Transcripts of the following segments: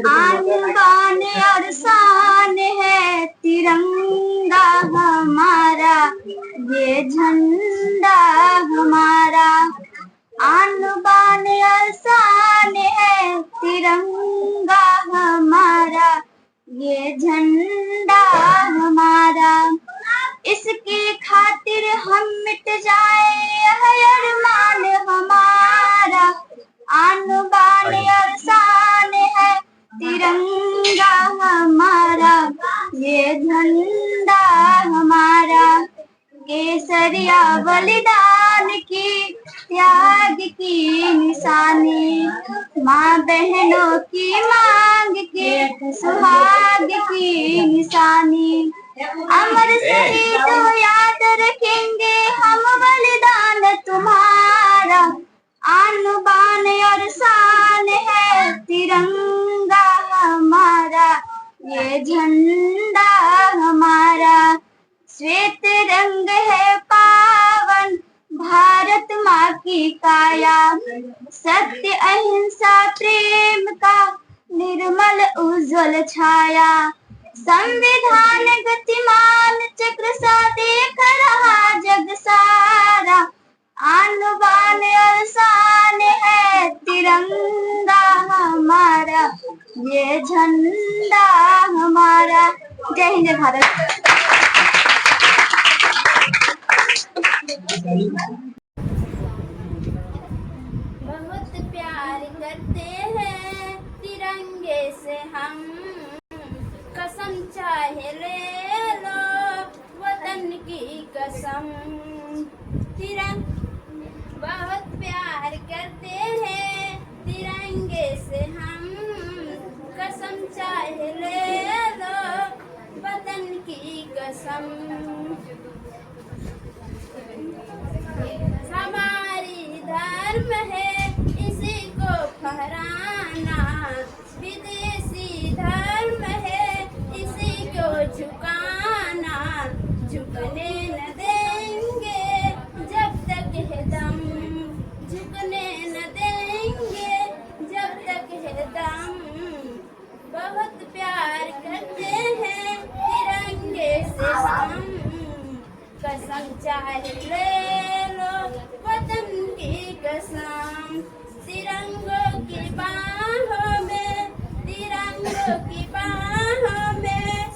आन बान और शान है तिरंगा हमारा, ये झंडा हमारा। आन बान और शान है तिरंगा हमारा, ये झंडा हमारा। इसकी खातिर हम मिट जाए यह अरमान हमारा। आन बान और शान है तिरंगा हमारा, ये झंडा हमारा। केसरिया बलिदान की, त्याग की निशानी, माँ बहनों की मांग के सुहाग की निशानी। अमर शहीदों याद रखेंगे हम बलिदान तुम्हारा। आन बान और शान है तिरंगा हमारा, ये झंडा हमारा। श्वेत रंग है पावन भारत माँ की काया, सत्य अहिंसा प्रेम का निर्मल उज्जवल छाया। संविधान गतिमान चक्र सा देख रहा जग सारा। आन बान और शान है तिरंगा हमारा, ये झंडा हमारा। जय हिंद, जय भारत। बहुत प्यार करते हैं तिरंगे से हम, कसम चाहे ले लो वतन की कसम। बहुत प्यार करते हैं तिरंगे से हम, कसम चाहे ले लो वतन की कसम। हमारी धर्म है इसी को फहराना, विदेशी धर्म है इसी को झुकाना। झुकने न देंगे जब तक है दम, झुकने न देंगे जब तक है दम। बहुत प्यार करते हैं तिरंगे से हम, कसम चाहे ले लो वतन की कसम। तिरंगों की बाहों में, तिरंगों की बाहों में,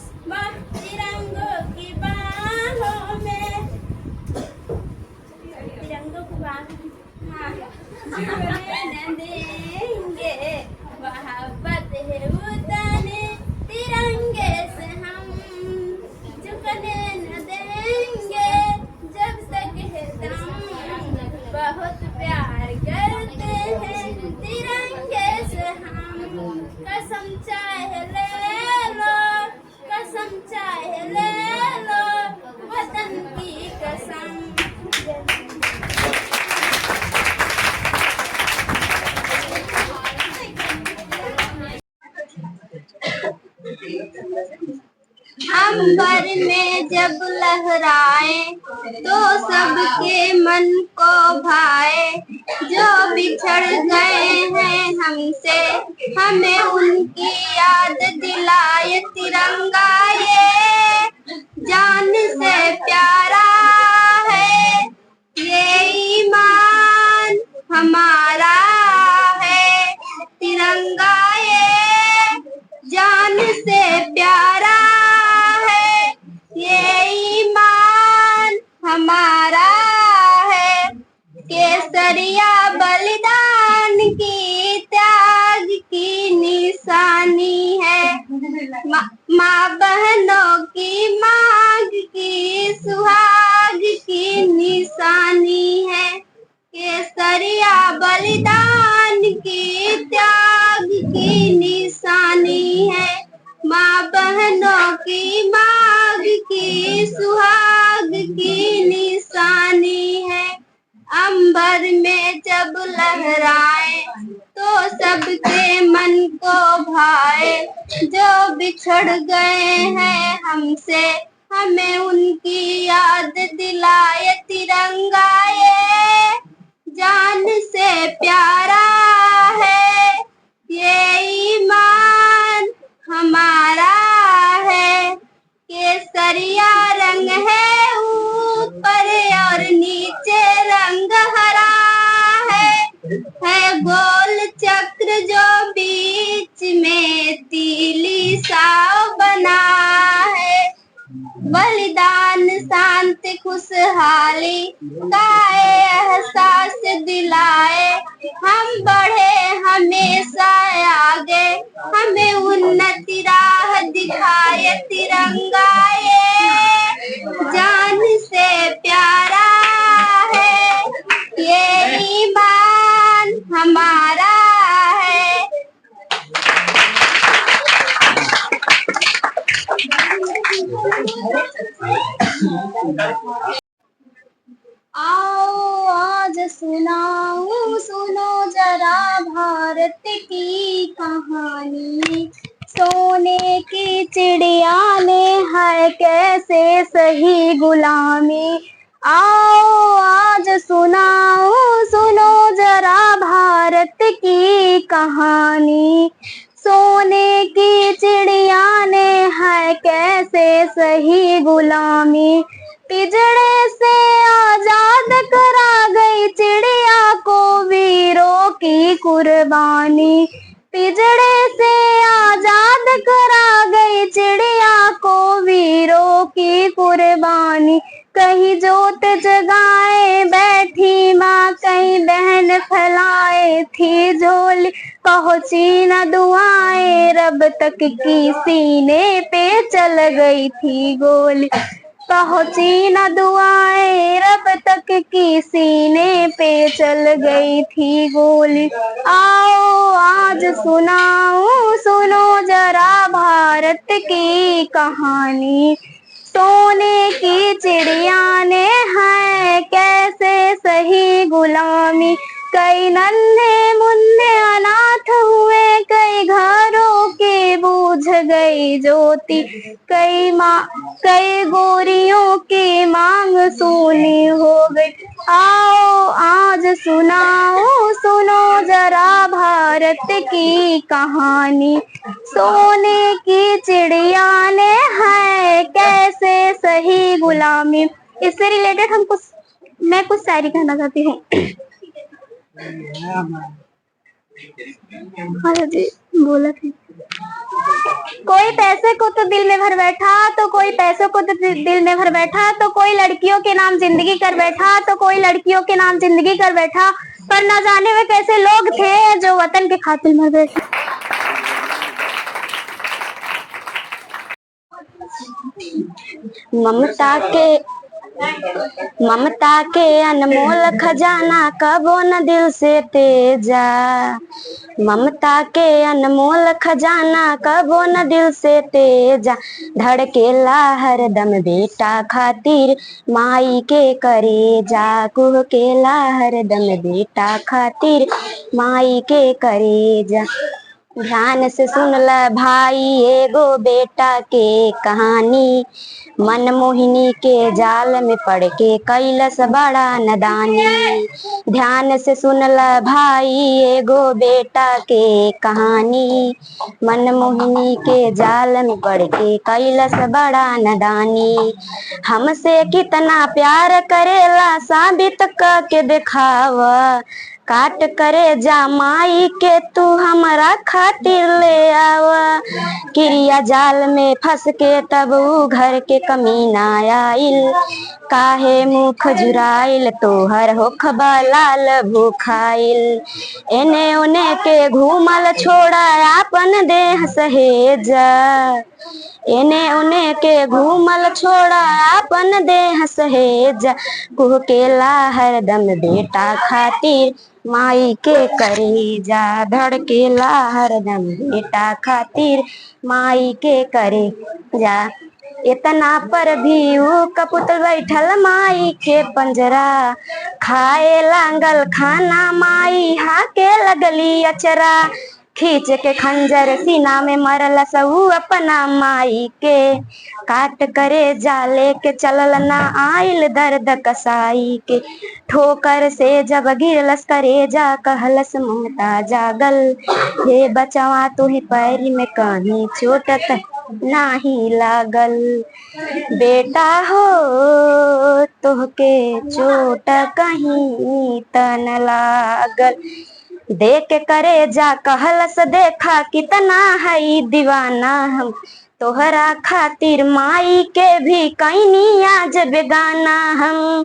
तिरंगों की बाहों में, तिरंगों की बाहों में न देंगे। मोहब्बत है उतने तिरंगे से हम, झुकने न देंगे जब तक है दम। बहुत प्यार करते हैं तिरंगे से हम, कसम चाहे ले लो, कसम चाहे ले लो वतन की कसम। अंबर में जब लहराए तो सबके मन को भाए। जो बिछड़ गए हैं हमसे हमें उनकी याद दिलाए। तिरंगा ये जान से प्यारा है, ये ईमान हमारा है। तिरंगा ये जान से प्यारा है, ये ईमान हमारा है। केसरिया बलिदान की, त्याग की निशानी है। माँ बहनों की मांग की सुहाग की निशानी है। केसरिया बलिदान की, त्याग की निशानी है। माँ बहनों की मांग की सुहाग की निशानी है। अंबर में जब लहराए तो सबके मन को भाए। जो बिछड़ गए हैं हमसे हमें उनकी याद दिलाए। तिरंगा ये जान से प्यारा है, ये ईमान हमारा है। केसरिया रंग है ऊपर और नीचे रंग हरा है गोल चक्र जो बीच में तीली सा बना है। बलिदान शांति खुशहाली का एहसास दिलाए, हम बढ़े हमेशा आगे, हमें उन्नति राह दिखाए। तिरंगा ये जान से प्यारा है, ये ईमान हमारा है। आओ आज सुनाऊं सुनो जरा भारत की कहानी। सोने की चिड़िया ने है कैसे सही गुलामी। आओ आज सुनाऊं सुनो जरा भारत की कहानी। सोने की चिड़िया ने है कैसे सही गुलामी। पिंजड़े से आजाद करा गई चिड़िया को वीरों की कुर्बानी। पिंजड़े से आजाद करा गई चिड़िया को वीरों की कुर्बानी। कहीं जोत जगाए बैठी माँ, कहीं बहन फैलाए थी झोली। पहुंची न दुआएं रब तक की सीने पे चल गई थी गोली। पहुंची न दुआएं रब तक की सीने पे चल गई थी गोली। आओ आज सुनाऊं सुनो जरा भारत की कहानी। सोने की चिड़िया ने है कैसे सही गुलामी। कई नन्हे मुन्ने अनाथ हुए, कई घरों की बूझ गई ज्योति। कई गोरियों की मांग सूनी हो गई। आओ आज सुनाओ सुनो जरा भारत की कहानी। सोने की चिड़िया ने है कैसे सही गुलामी। इससे रिलेटेड मैं कुछ शायरी कहना चाहती हूँ। हाँ जी बोला थी। कोई पैसे को तो दिल में भर बैठा, तो कोई पैसों को तो दिल में भर बैठा, तो कोई लड़कियों के नाम जिंदगी कर बैठा, तो कोई लड़कियों के नाम जिंदगी कर बैठा। पर न जाने वे कैसे लोग थे जो वतन के खातिर मर बैठे। ममता के अनमोल खजाना कबो न दिल से तेजा। ममता के अनमोल खजाना कबो न दिल से तेजा। धड़केला हरदम बेटा खातिर माई के करेजा। कुहकेला हरदम बेटा खातिर माई के करेजा। ध्यान से सुन ल भाई एगो बेटा के कहानी। मनमोहिनी के जाल में पड़ के कैलस बड़ा नदानी। ध्यान से सुन ल भाई एगो बेटा के कहानी। मनमोहिनी के जाल में पड़ के कैलस बड़ा नदानी। हमसे कितना प्यार करेला साबित करके दिखावा। काट करे जा माई के तू हमारा खातिर ले आवा। किरिया जाल में फंस के तब ऊ घर के कमीना आइल। काहे मुख जुराइल तोहर होखबा लाल भूखाइल। एने ओने के घूमल छोड़ा आपन देह सहेजा। एने ओने के घूमल छोड़ा आपन देह सहेजा। कुहकेला हरदम बेटा खातिर माई के करेजा। धड़केला हरदम बेटा खातिर माई के करेजा। इतना पर भी ऊ कपुत बैठल माई के पंजरा। खाए लागल खाना माई हाके लगली अचरा। खींच के खंजर सीना में मरल सऊ अपना माई के, काट करे जाले के चलल ना आइल दर्द कसाई के, ठोकर से जब गिरलस करे जा कहलस ममता जागल, हे बचवा तुही पैरी में कहीं चोटत नाही लागल, बेटा हो तोहके चोट कहीं तन लागल, देख के करे जा कहलस देखा कितना है दीवाना हम, तोहरा खातिर माई के भी कैनी आज बेगाना हम,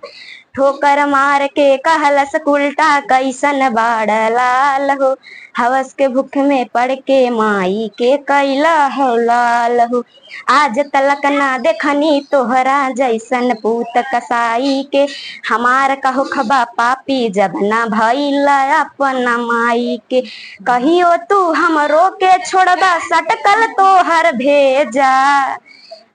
ठोकर मार के कहलस उल्टा कैसन बाड़ लाल हो, हवस के भूख में पड़ के माई के कैला हो लाल हो, आज तलक ना देखनी तोहरा जैसन पूत कसाई के, हमार कहो खबा पापी जब ना भइला अपना माई के, कहियो तू हमरो के छोड़बा सटकल तोहर भेजा,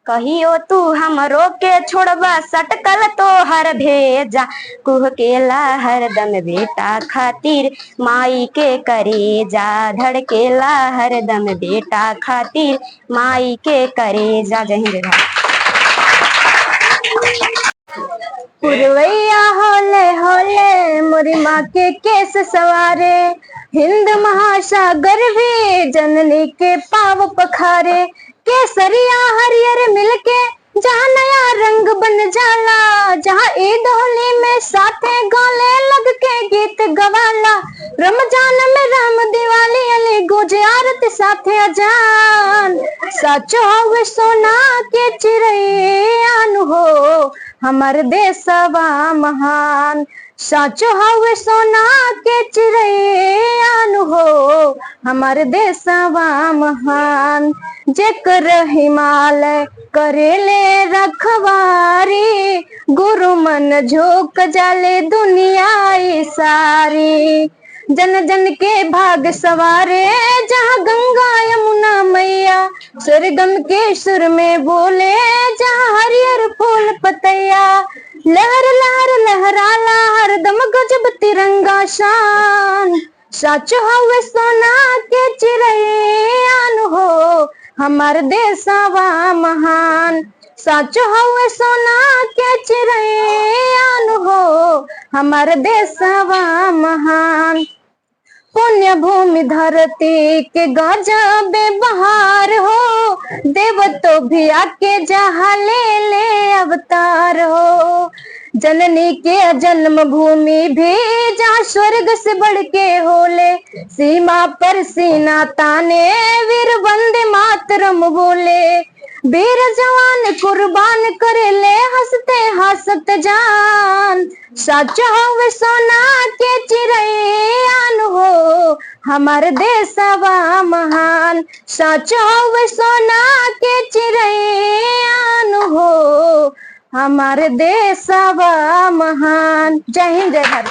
कहियो तू हमरो के छोड़बा सटकल तोहर भेजा, कुह केला हरदम बेटा खातिर माई के करेजा, धड़केला हरदम बेटा खातिर माई के करेजा। जय हिंद। पुरवैया होले होले मोरी माँ के केस सवारे, हिंद महासागर भी जननी के पाव पखारे, केसरिया हरियर मिलके जहाँ नया रंग बन जाला, जहाँ ईद होली में साथे गले लग के गीत गवाला, रमजान में राम दिवाली अली गुजे आरती साथे अजान, सच हो सोना के चिड़ैयान हो हमार देशवा महान, सच हो सोना के चिड़ैयान हो हमार देशवा महान, जेकर हिमालय करेले रखवारी, गुरु मन झोंक जाले दुनिया सारी, जन जन के भाग सवारे जहाँ गंगा यमुना मैया, सरगम के सुर में बोले जहाँ हरियर फूल पतैया, लहर लहर लहराला हरदम गजब तिरंगा शान, सच हो सोना के चिड़ैयान हो हमार देशवा महान, सच हो सोना के चिड़ैयान हो हमार देशवा महान, पुण्य भूमि धरती के गजब बहार हो, देव तो भी आके जहाँ ले अवतार हो, जननी के जन्म भूमि भी जहाँ स्वर्ग से बढ़ के होले, सीमा पर सीना ताने वीर वंदे मातरम बोले, वीर जवान कुर्बान करे ले हंसते हंसत जान, सच हो सोना के चिड़ैयान हो हमार देशवा महान, सच हो सोना के चिड़ैयान हो हमार देशवा महान। जय हिंद जय भारत।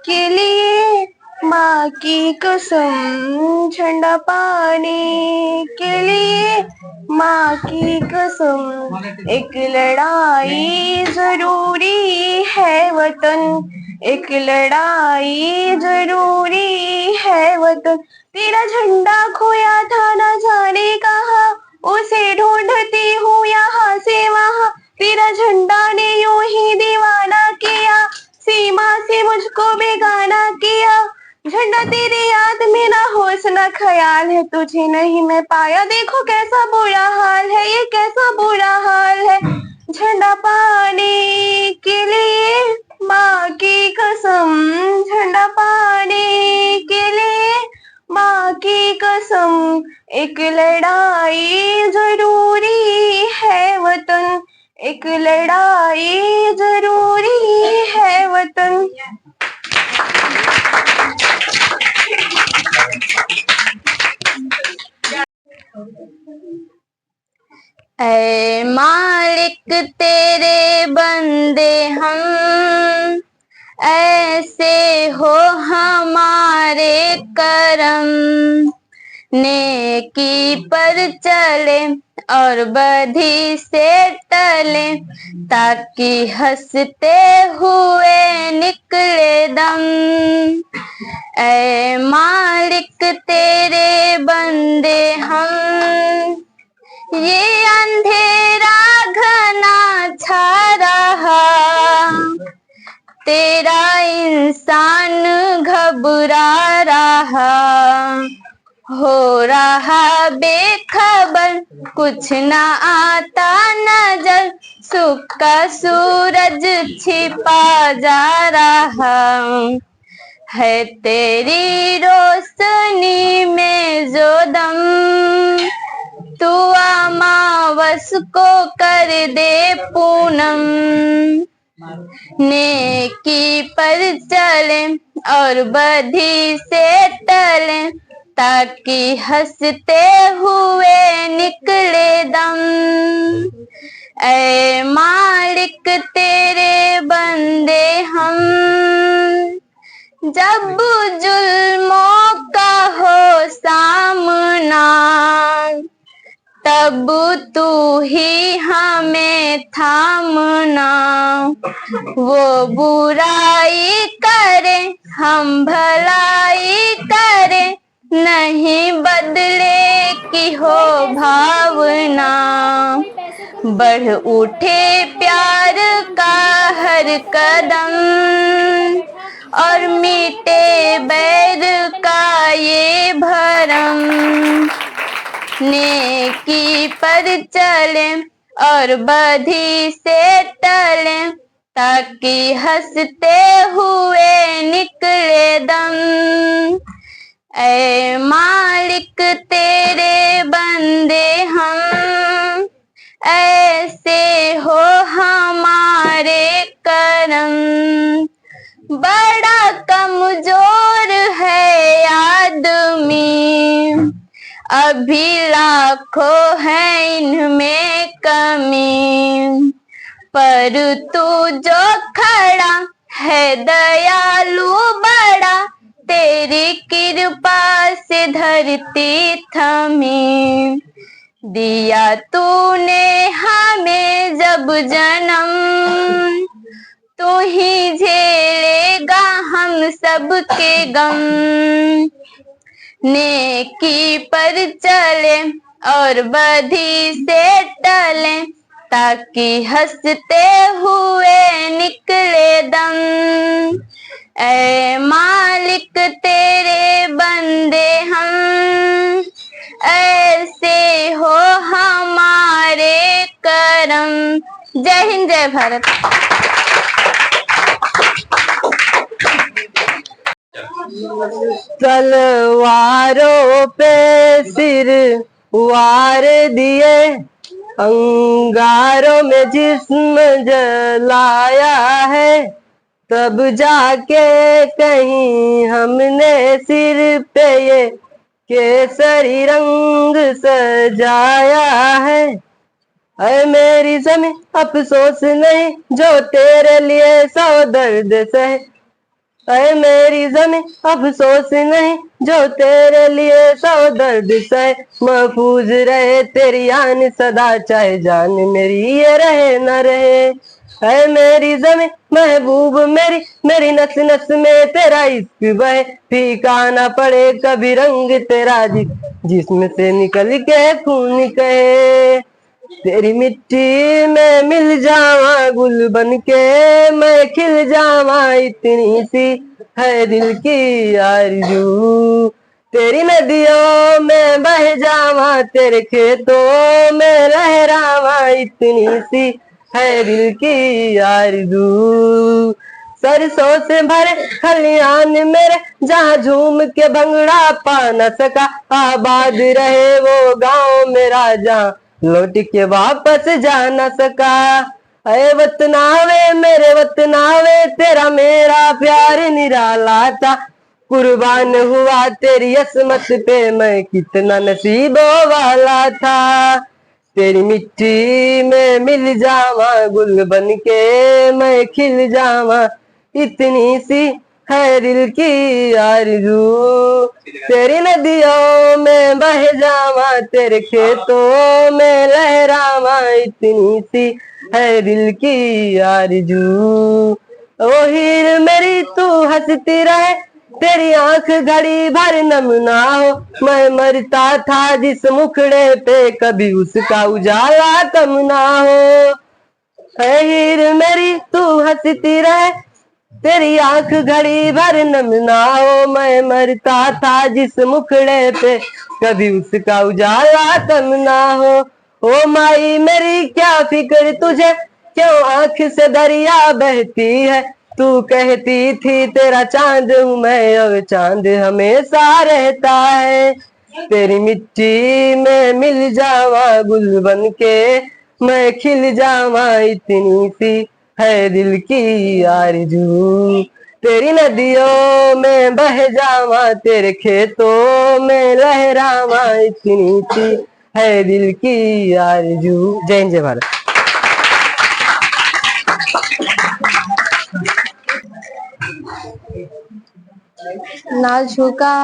के लिए माँ की कसम झंडा पाने के लिए माँ की कसम, एक लड़ाई जरूरी है वतन, एक लड़ाई जरूरी है वतन, तेरा झंडा खोया था न जाने कहाँ, उसे ढूंढती हूँ यहाँ से वहाँ, तेरा झंडा ने यूं ही दीवाना किया, सीमा से मुझको बेगाना किया, झंडा तेरी याद में ना होश ना ख्याल है, तुझे नहीं मैं पाया, देखो कैसा बुरा हाल है, ये कैसा बुरा हाल है, झंडा पाने के लिए माँ की कसम, झंडा पाने के लिए माँ की कसम, एक लड़ाई जरूरी है वतन, एक लड़ाई जरूरी है वतन। ऐ मालिक तेरे बंदे हम, ऐसे हो हमारे करम, नेकी पर चले और बधी से टले, ताकि हंसते हुए निकले दम। ऐ मालिक तेरे बंदे हम, ये अंधेरा घना छा रहा, तेरा इंसान घबरा रहा, हो रहा बेखबर, कुछ ना आता नजर, सुख का सूरज छिपा जा रहा, है तेरी रोशनी में जो दम, तू अमावस को कर दे पूनम। नेकी पर चले और बधी से टले, ताकि हंसते हुए निकले दम। ऐ मालिक तेरे बंदे हम, जब जुल्मों का हो सामना, तब तू ही हमें थामना। वो बुराई करे हम भलाई करे, नहीं बदले की हो भावना, बढ़ उठे प्यार का हर कदम, और मीटे बैर का ये भरम। नेकी पर चले और बधी से टले, ताकि हंसते हुए निकले दम। ऐ मालिक तेरे बंदे हम, ऐसे हो हमारे करम। बड़ा कमजोर है आदमी, अभी लाखों है इनमें कमी, पर तू जो खड़ा है दयालु बड़ा, तेरी कृपा से धरती थमी। दिया तूने हमें जब जन्म, तू ही झेलेगा हम सबके गम। नेकी पर चले और बधी से टले, ताकि हंसते हुए निकले दम। ऐ मालिक तेरे बंदे हम, ऐसे हो हमारे करम। जय हिंद जय भारत। तलवारों पे सिर वार दिए, अंगारों में जिस्म जलाया है, तब जाके कहीं हमने सिर पे ये केसरी रंग सजाया है। ऐ मेरी ज़मीं अफसोस नहीं जो तेरे लिए सौ दर्द सहे, ऐ मेरी ज़मीं अफसोस नहीं जो तेरे लिए सौ दर्द सहे। महफूज रहे तेरी आन सदा, चाहे जान मेरी ये रहे न रहे। ऐ मेरी ज़मीं महबूब मेरी, मेरी नस नस में तेरा इश्क बहे, फीका न पड़े कभी रंग तेरा, जिस्म से निकल के खून कहे। तेरी मिट्टी में मिल जावा गुल बन के, मैं खिल जावा इतनी सी है दिल की आरज़ू। तेरी नदियों में बह जावा, तेरे खेतों में लहरावा, इतनी सी है दिल की आरज़ू। सरसों से भरे खलियान मेरे, जहाँ झूम के भंगड़ा पा न सका, आबाद रहे वो गाँव मेरा जहाँ लौट के वापस जा न सका। अरे वतनावे मेरे वतनावे, तेरा मेरा प्यार निराला था, कुर्बान हुआ तेरी असमत पे मैं कितना नसीबों वाला था। तेरी मिट्टी में मिल जावा गुल बन के, मैं खिल जावा इतनी सी है दिल की आरज़ू। तेरी नदियों में बह जावा, तेरे खेतों में लहरावा, इतनी सी है दिल की आरज़ू। ओ हीर मेरी तू हंसती रहे, तेरी आंख घड़ी भर नम ना हो। मैं मरता था जिस मुखड़े पे, कभी उसका उजाला कम ना हो। है हीर मेरी तू हंसती रहे, तेरी आंख घड़ी भर नम ना हो। मैं मरता था जिस मुखड़े पे, कभी उसका उजाला कम ना हो। ओ माई मेरी क्या फिक्र तुझे, क्यों आंख से दरिया बहती है। तू कहती थी तेरा चांद हूँ मैं, अब चांद हमेशा रहता है। तेरी मिट्टी में मिल जावा गुल बन के, मैं खिल जावा, इतनी सी है दिल की आरज़ू। तेरी नदियों में बह जावा, तेरे खेतों में लहरावा, इतनी सी है दिल की आरज़ू। जय हिंद जय भारत। ना झुका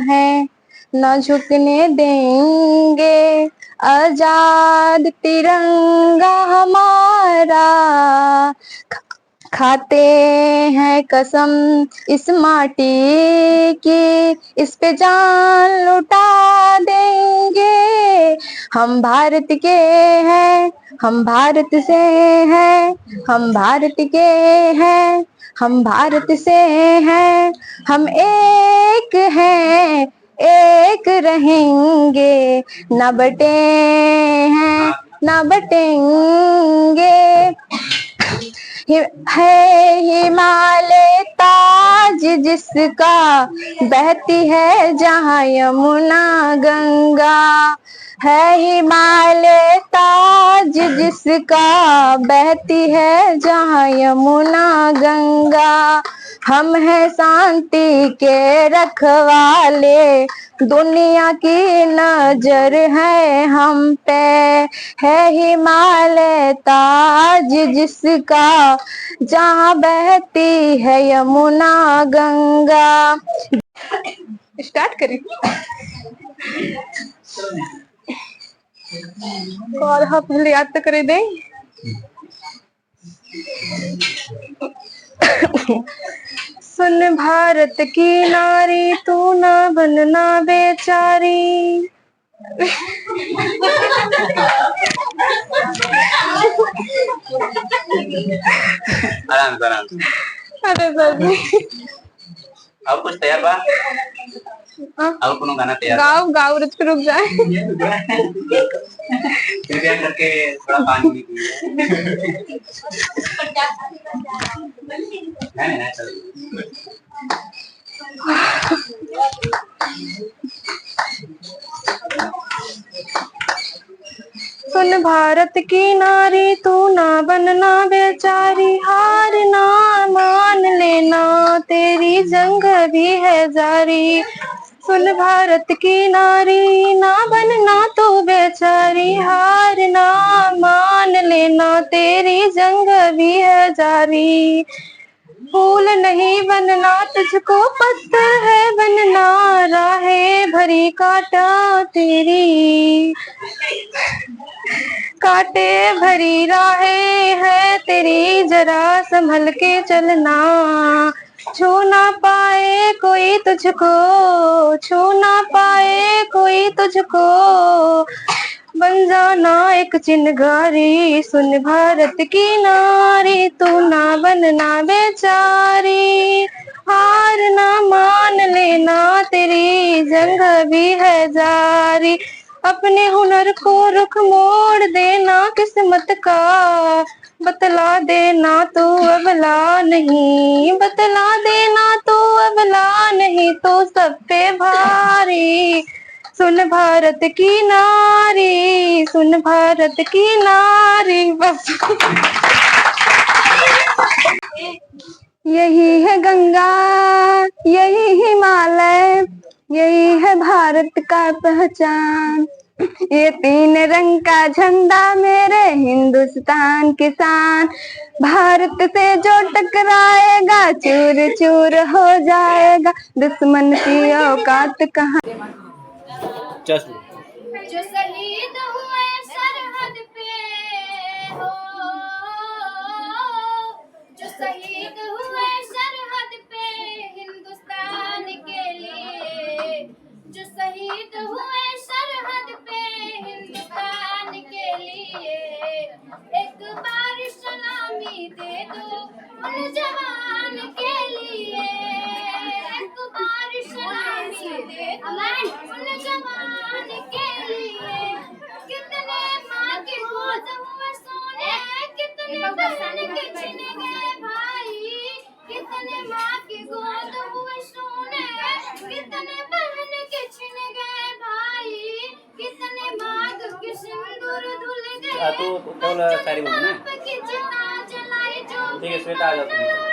है ना झुकने देंगे, आजाद तिरंगा हमारा। खाते हैं कसम इस माटी की, इस पे जान लुटा देंगे। हम भारत के हैं, हम भारत से हैं, हम भारत के हैं, हम भारत से हैं। हम एक हैं, एक रहेंगे, न बटे हैं न बटेंगे। है हिमालय ताज जिसका, बहती है जहाँ यमुना गंगा। है हिमालय ताज जिसका, बहती है जहाँ यमुना गंगा। हम हैं शांति के रखवाले, दुनिया की नजर है हम पे। है हिमालय ताज जिसका, जहाँ बहती है यमुना गंगा। स्टार्ट करें और हाँ पहले याद तो करे दें। सुन भारत की नारी, तू ना बनना बेचारी। आराम से। अरे सर अब कुछ तैयार बा? अब कोनो गाना तैयार बा? गाँव गाँव रुक जाए। कृपया करके थोड़ा पानी नहीं चलो। सुन भारत की नारी, तू ना बनना बेचारी। हार ना मान लेना, तेरी जंग भी है जारी। सुन भारत की नारी, ना बनना तू बेचारी। हार ना मान लेना, तेरी जंग भी है जारी। फूल नहीं बनना तुझको, पत्थर है बनना, राहें भरी कांटा तेरी। कांटे भरी राहें है तेरी, जरा संभल के चलना। छू ना पाए कोई तुझको, छू ना पाए कोई तुझको, बन जाना एक चिनगारी। सुन भारत की नारी, तू ना बनना बेचारी। हार ना मान लेना, तेरी जंग भी है जारी। अपने हुनर को रुख मोड़ देना किस्मत का, बतला देना तू अबला नहीं। बतला देना तू अबला नहीं, तो सब पे भारी। सुन भारत की नारी, सुन भारत की नारी। बस यही है गंगा, यही हिमालय, यही है भारत का पहचान। ये तीन रंग का झंडा मेरे हिंदुस्तान की शान, भारत से जो टकराएगा चूर चूर हो जाएगा, दुश्मन की औकात कहाँ। चल जो शहीद हुए सरहद पे हो, जो शहीद हुए सरहद पे हिंदुस्तान के लिए, जो शहीद हुए सरहद पे हिंदुस्तान के लिए, एक बार सलामी दे दो उन जवान के लिए, एक बार सलामी दे दो उन जवान के लिए। कितने माँ के गोद हुए सोने, कितने बहन के छिन गए भाई, कितने माँ के गोद हुए सोने, कितने बहन के छिन गए भाई, कितने माँ के सिंदूर धुल गए, तो शायरी बोलना की चिता जलाई जो ठीक है, श्वेता आ जाओ तुम।